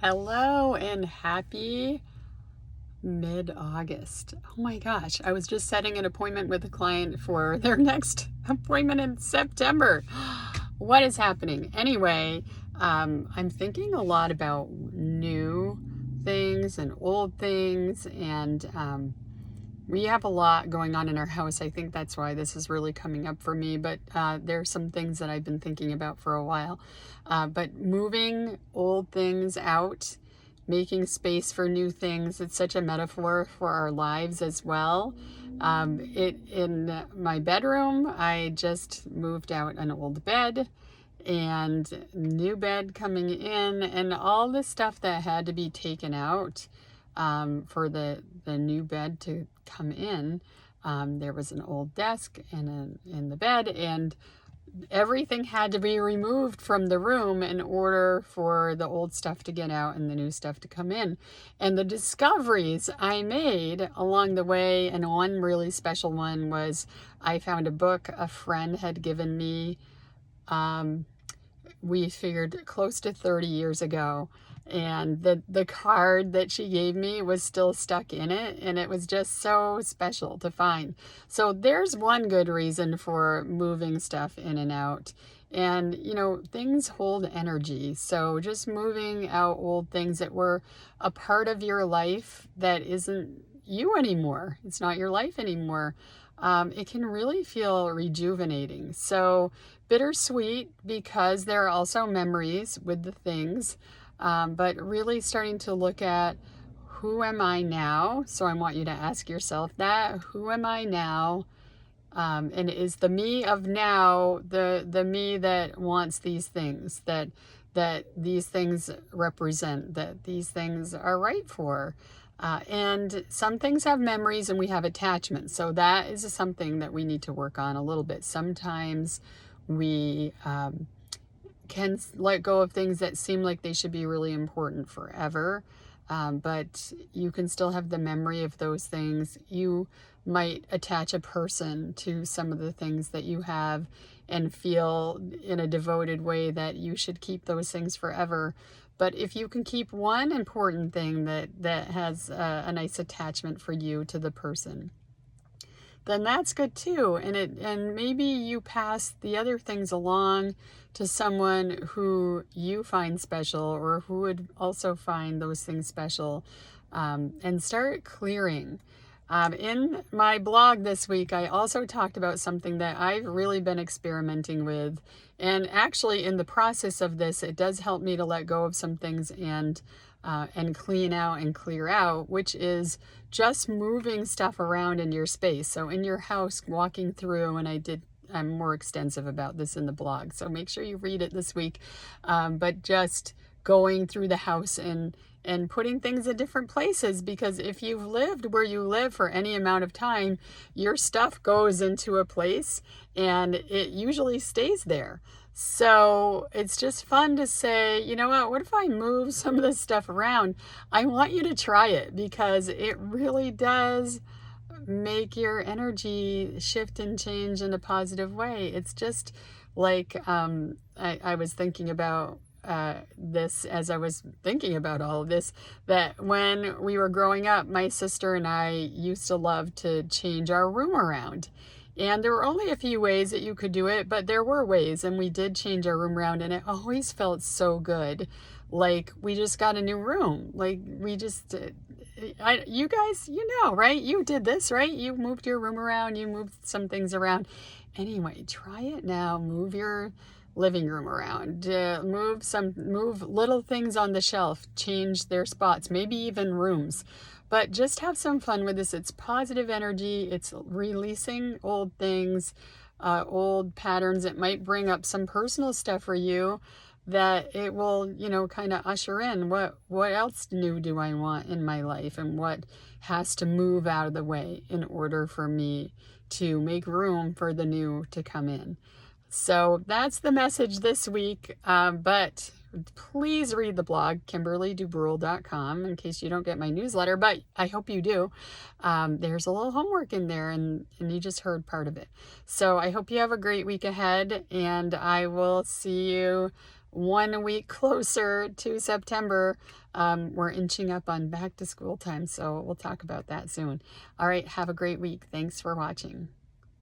Hello and happy mid-August. Oh my gosh, I was just setting an appointment with a client for their next appointment in September. What is happening? Anyway, I'm thinking a lot about new things and old things, and we have a lot going on in our house. I think that's why this is really coming up for me, but there are some things that I've been thinking about for a while. But moving old things out, making space for new things, it's such a metaphor for our lives as well. In my bedroom, I just moved out an old bed and new bed coming in, and all the stuff that had to be taken out for the new bed to come in. There was an old desk in the bed, and everything had to be removed from the room in order for the old stuff to get out and the new stuff to come in. And the discoveries I made along the way, and one really special one was I found a book a friend had given me. We figured close to 30 years ago, and the card that she gave me was still stuck in it, and it was just so special to find. So there's one good reason for moving stuff in and out. And things hold energy, so just moving out old things that were a part of your life that isn't you anymore, it's not your life anymore, it can really feel rejuvenating. So bittersweet, because there are also memories with the things, but really starting to look at, who am I now? So I want you to ask yourself that. Who am I now? And is the me of now the me that wants these things, that these things represent, that these things are right for? And some things have memories and we have attachments. So that is something that we need to work on a little bit. Sometimes we can let go of things that seem like they should be really important forever. But you can still have the memory of those things. You might attach a person to some of the things that you have and feel in a devoted way that you should keep those things forever. But if you can keep one important thing that has a nice attachment for you to the person, then that's good too. And maybe you pass the other things along to someone who you find special, or who would also find those things special, and start clearing. In my blog this week, I also talked about something that I've really been experimenting with. And actually, in the process of this, it does help me to let go of some things and clean out and clear out, which is just moving stuff around in your space. So in your house, walking through, and I'm more extensive about this in the blog, so make sure you read it this week. But just going through the house and putting things in different places, because if you've lived where you live for any amount of time, your stuff goes into a place and it usually stays there. So it's just fun to say, you know what if I move some of this stuff around? I want you to try it, because it really does make your energy shift and change in a positive way. It's just like, I was thinking about this as I was thinking about all of this, that when we were growing up, my sister and I used to love to change our room around. And there were only a few ways that you could do it, but there were ways, and we did change our room around, and it always felt so good. Like we just got a new room. Like we just, you guys, right? You did this, right? You moved your room around, you moved some things around. Anyway, try it now. Move your living room around, move little things on the shelf, change their spots, maybe even rooms. But just have some fun with this. It's positive energy. It's releasing old things, old patterns. It might bring up some personal stuff for you that it will, kind of usher in what else new do I want in my life, and what has to move out of the way in order for me to make room for the new to come in. So that's the message this week. But please read the blog, KimberlyDubreuil.com, in case you don't get my newsletter, but I hope you do. There's a little homework in there, and you just heard part of it. So I hope you have a great week ahead, and I will see you 1 week closer to September. We're inching up on back to school time, so we'll talk about that soon. All right, have a great week. Thanks for watching.